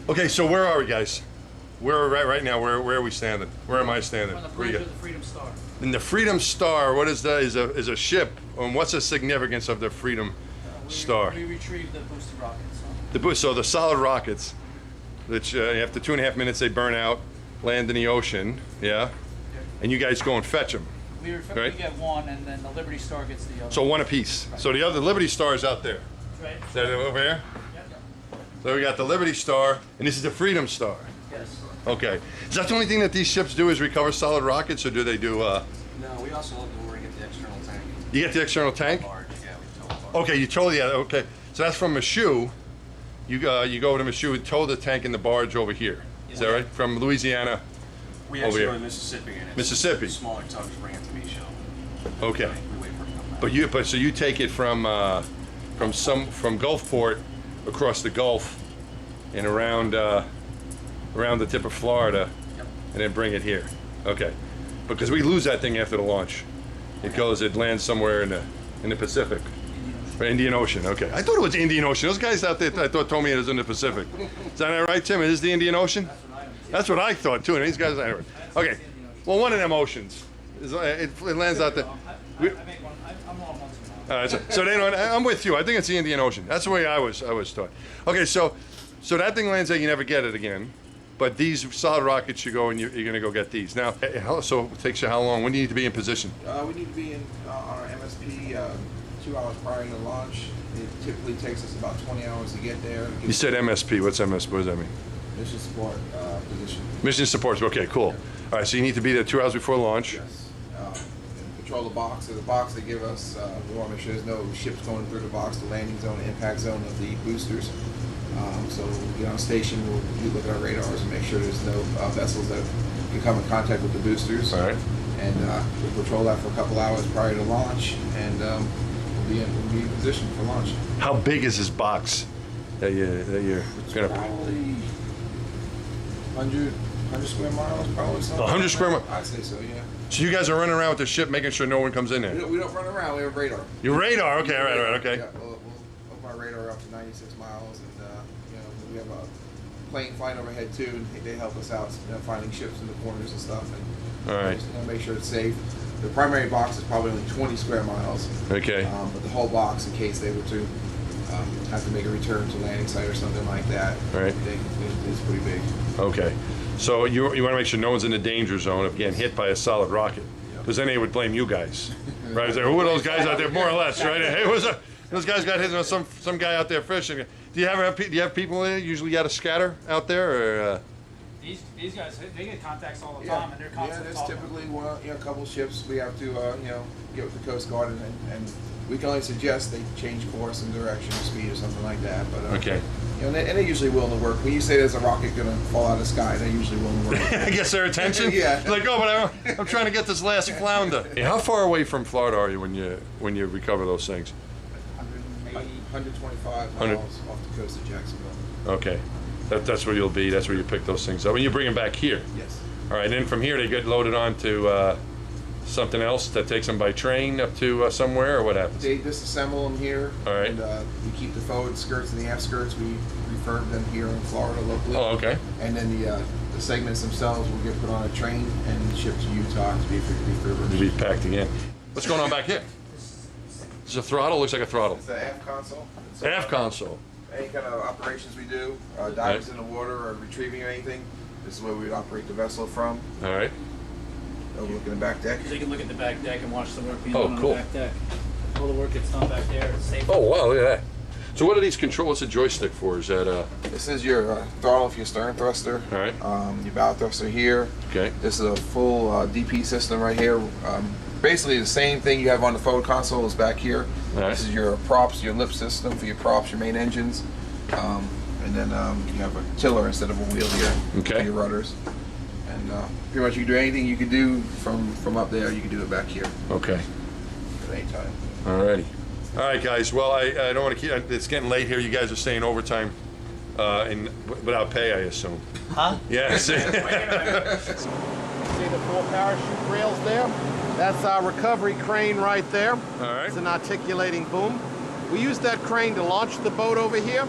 Okay, so where are we, guys? Where are we right now? Where are we standing? Where am I standing? On the Where you bridge got? of the Freedom Star. And the Freedom Star, what is that? Is a ship. And what's the significance of the Freedom Star? We retrieved the boosted rockets. So the solid rockets, which after 2.5 minutes they burn out, land in the ocean, yeah? And you guys go and fetch them. We Right. get one, and then the Liberty Star gets the other. So one apiece. So the other Liberty Star is out there. Right. Is that over here? Yep. So we got the Liberty Star, and this is the Freedom Star. Yes. Okay. Is that the only thing that these ships do is recover solid rockets, or do they do? No, we also look where we get the external tank. You get the external tank? Barge, yeah, we tow the barge. Okay, you tow the okay. So that's from Michoud. You go to Michoud, tow the tank in the barge over here. Is that right? From Louisiana. We over actually here. go to Mississippi and it's Mississippi. smaller tugs bring it to Michoud. Okay. We wait for it to come back. So you take it from Gulfport across the Gulf and around the tip of Florida, and then bring it here. Okay. Because we lose that thing after the launch. It lands somewhere in the Pacific. Or Indian Ocean, okay. I thought it was Indian Ocean. Those guys out there I thought told me it was in the Pacific. Is that right, Tim? It is the Indian Ocean? That's what I thought too. And these guys, anyway. Okay. Well, one of them oceans. It lands out there. I make one. I'm on once in a while. All right, so they don't. I'm with you. I think it's the Indian Ocean. That's the way I was taught. Okay, so that thing lands there, you never get it again. But these solid rockets, you go and you're going to go get these. Now, so it takes you how long? When do you need to be in position? We need to be in on our MSP 2 hours prior to launch. It typically takes us about 20 hours to get there. You said MSP. What's MSP? What does that mean? Mission support position. Mission support. Okay, cool. All right, so you need to be there 2 hours before launch. Yes. And control the box. So the box they give us, we want to make sure there's no ships going through the box, the landing zone, impact zone of the boosters. So we get on station, we look at our radars and make sure there's no vessels that can come in contact with the boosters. All right. And we'll patrol that for a couple hours prior to launch, and we'll be in position for launch. How big is this box that you're going to? Probably 100 square miles, probably something. 100 square miles? I'd say so, yeah. So you guys are running around with the ship, making sure no one comes in We there. don't run around. We have radar. Your radar. Okay. All right. Okay. Yeah, we'll open our radar up to 96 miles, and we have a plane flying overhead too, and they help us out, finding ships in the corners and stuff, and All right. just, make sure it's safe. The primary box is probably only 20 square miles. Okay. But the whole box, in case they were to have to make a return to landing site or something like that, Right. it's pretty big. Okay. So you want to make sure no one's in the danger zone of getting hit by a solid rocket, because then they would blame you guys, right? Who are those guys out there, more or less, right? Hey, those guys got hit? Some guy out there fishing. Do you have people there? Usually, you got to scatter out there, or? These guys, they get contacts all the time, and they're constantly there's talking. typically a couple ships we have to get with the Coast Guard, and we can only suggest they change course and direction, speed, or something like that. But Okay. and they're usually willing to work. When you say there's a rocket going to fall out of the sky, they're usually willing to work. I guess their attention. Yeah. It's like, oh, but I'm trying to get this last flounder. Hey, how far away from Florida are you when you recover those things? 125 100. miles off the coast of Jacksonville. Okay. That's where you'll be. That's where you pick those things up, and you bring them back here. Yes. All right. And then from here they get loaded onto something else that takes them by train up to somewhere, or what happens? They disassemble them here. All right. And we keep the forward skirts and the aft skirts. We refurb them here in Florida locally. Oh, okay. And then the segments themselves will get put on a train and shipped to Utah to be refurbished. To be packed again. What's going on back here? It's a throttle. Looks like a throttle. It's the aft console. It's, Aft console. Any kind of operations we do, divers in the water or retrieving or anything, this is where we would operate the vessel from. All right. Overlooking the back deck. So you can look at the back deck and watch the work being Oh, done cool. on the back deck. All the work gets done back there. It's safe. Oh wow! Look at that. So what are these control? What's the joystick for? Is that This is your throttle for your stern thruster. All right. Your bow thruster here. Okay. This is a full DP system right here. Basically the same thing you have on the forward console is back here. All right. This is your props, your lift system for your props, your main engines. And then you have a tiller instead of a wheel here Okay. for your rudders. And pretty much you can do anything you can do from up there, you can do it back here Okay. at any time. Alrighty. All right, guys. Well, I don't want to keep. It's getting late here. You guys are staying overtime, without pay, I assume. Huh? Yeah. See? See the 4 parachute rails there? That's our recovery crane right there. All right. It's an articulating boom. We use that crane to launch the boat over here.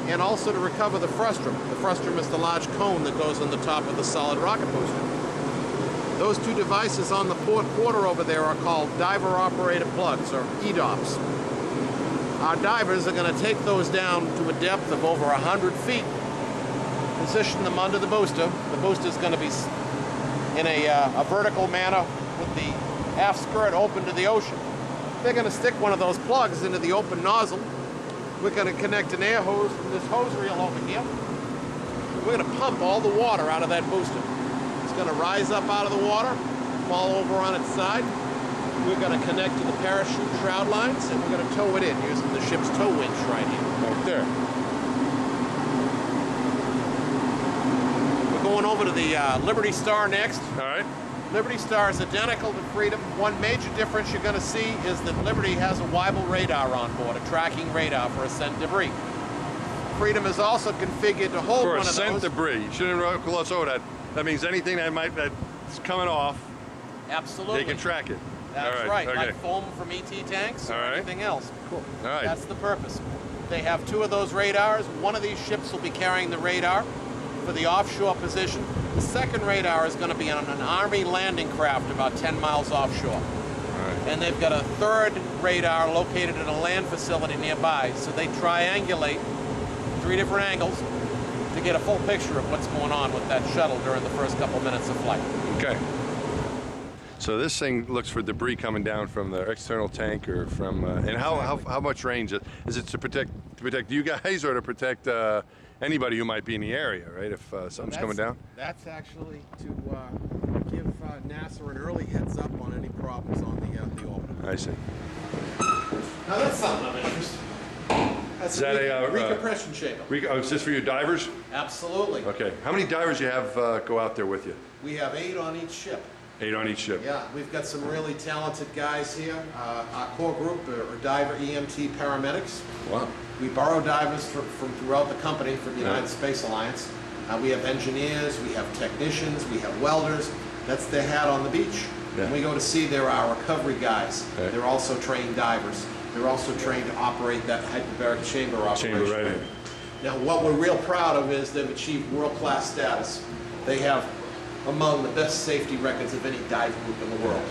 and also to recover the frustum. The frustum is the large cone that goes on the top of the solid rocket booster. Those two devices on the port quarter over there are called diver-operated plugs, or EDOPs. Our divers are going to take those down to a depth of over 100 feet, position them under the booster. The booster is going to be in a vertical manner with the aft skirt open to the ocean. They're going to stick one of those plugs into the open nozzle. We're going to connect an air hose from this hose reel over here. We're going to pump all the water out of that booster. It's going to rise up out of the water, fall over on its side. We're going to connect to the parachute shroud lines, and we're going to tow it in using the ship's tow winch right here. Right there. We're going over to the Liberty Star next. All right. Liberty Star is identical to Freedom. One major difference you're going to see is that Liberty has a Weibel radar on board, a tracking radar for ascent debris. Freedom is also configured to hold For one of ascent those. debris. You shouldn't gloss over that. That means anything that's coming off, Absolutely. they can track it. That's All right, Okay. like foam from ET tanks or All right. anything else. Cool. All right. That's the purpose. They have two of those radars. One of these ships will be carrying the radar for the offshore position. The second radar is going to be on an Army landing craft about 10 miles offshore. All right. And they've got a third radar located at a land facility nearby. So they triangulate 3 different angles to get a full picture of what's going on with that shuttle during the first couple minutes of flight. Okay. So this thing looks for debris coming down from the external tank or from, and how much range is it to protect you guys or to protect anybody who might be in the area, right? If something's coming down. That's actually to give NASA an early heads up on any problems on the orbiter. I see. Now that's something of interest. That's Is that a recompression chamber. Oh, it's just for your divers? Absolutely. Okay. How many divers you have go out there with you? We have 8 on each ship. 8 on each ship. Yeah, we've got some really talented guys here. Our core group are diver EMT paramedics. Wow. We borrow divers from throughout the company for the Yeah. United Space Alliance. We have engineers, we have technicians, we have welders. That's their hat on the beach. Yeah. When we go to sea, there are our recovery guys. Right. They're also trained divers. They're also trained to operate that hyperbaric chamber operation. Chamber, right. Now, what we're real proud of is they've achieved world-class status. They have among the best safety records of any dive group in the world,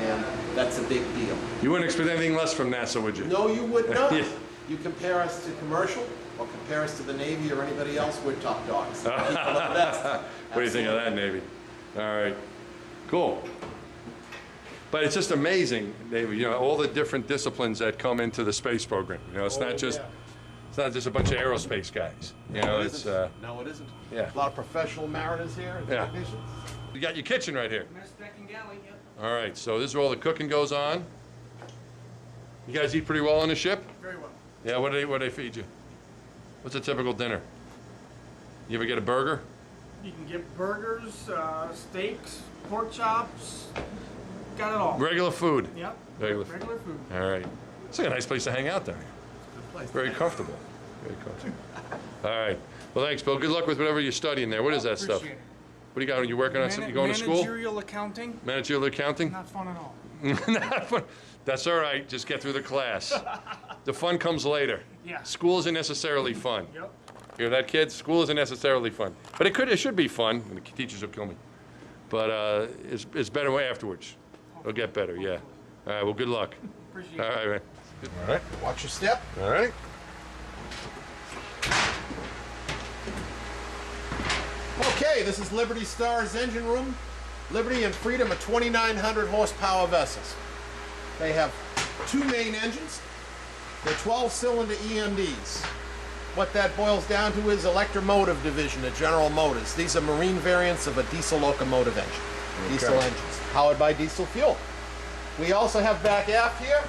and that's a big deal. You wouldn't expect anything less from NASA, would you? No, you would not. Yeah. You compare us to commercial, or compare us to the Navy or anybody else, we're top dogs. People are the best. What do you think of that, Navy? All right. Cool. But it's just amazing, Navy, you know, all the different disciplines that come into the space program. You know, it's not just a bunch of aerospace guys. You know, it's No, it isn't. yeah. A lot of professional mariners here, and Yeah. technicians. You got your kitchen right here. Mess deck and galley, yep. All right, so this is where all the cooking goes on. You guys eat pretty well on the ship? Very well. Yeah, what do they feed you? What's a typical dinner? You ever get a burger? You can get burgers, steaks, pork chops, got it all. Regular food. Yep. Regular food. Regular food. All right. It's like a nice place to hang out down here. Good place. Very comfortable. Very comfortable. All right. Well, thanks, Bill. Good luck with whatever you're studying there. What is that stuff? Appreciate it. What do you got? Are you working on something? You going to school? Managerial accounting, Managerial accounting? not fun at all. Not fun. That's all right. Just get through the class. The fun comes later. Yeah. School isn't necessarily fun. Yep. Hear that, kids? School isn't necessarily fun. But it should be fun. And the teachers will kill me. But it's better way afterwards. It'll get better, yeah. All right, well, good luck. Appreciate All it. right, man. All right. Watch your step. All right. Okay, this is Liberty Star's engine room. Liberty and Freedom are 2,900 horsepower vessels. They have 2 main engines. They're 12-cylinder EMDs. What that boils down to is electromotive division at General Motors. These are marine variants of a diesel locomotive engine. Diesel Okay. engines, powered by diesel fuel. We also have back aft here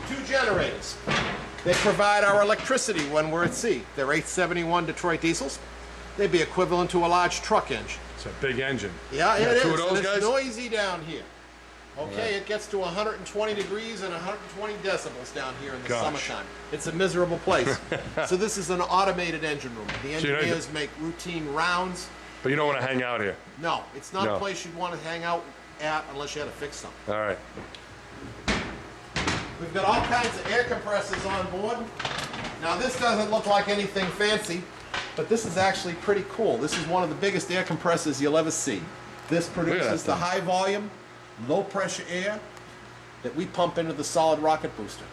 2 generators. They provide our electricity when we're at sea. They're 871 Detroit diesels. They'd be equivalent to a large truck engine. It's a big engine. Yeah, You it got is. two of And those it's guys? noisy down here. Okay, it gets to 120 degrees and 120 decibels down here in the Gosh. summertime. It's a miserable place. So this is an automated engine room. The So you don't- engineers make routine rounds. But you don't want to hang out here. No, it's not No. a place you'd want to hang out at unless you had to fix something. All right. We've got all kinds of air compressors on board. Now this doesn't look like anything fancy, but this is actually pretty cool. This is one of the biggest air compressors you'll ever see. This produces the high volume, low pressure air that we pump into the solid rocket booster.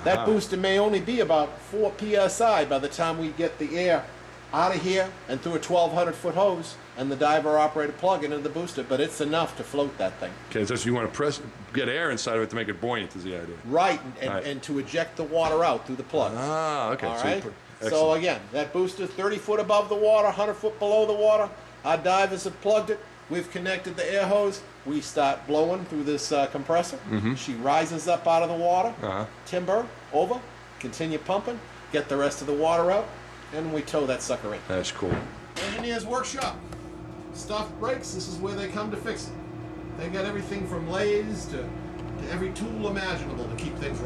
That booster may only be about 4 psi by the time we get the air out of here and through a 1,200-foot hose and the diver operated plug into the booster, but it's enough to float that thing. Okay, so you want to get air inside of it to make it buoyant is the idea. Right, Right. and to eject the water out through the plugs. Ah, okay. All So you right. put- So excellent. again, that booster 30 foot above the water, 100 foot below the water. Our divers have plugged it. We've connected the air hose. We start blowing through this compressor. She rises up out of the water. Timber over. Continue pumping. Get the rest of the water out, and we tow that sucker in. That's cool. Engineer's workshop. Stuff breaks. This is where they come to fix it. They got everything from lathes to every tool imaginable to keep things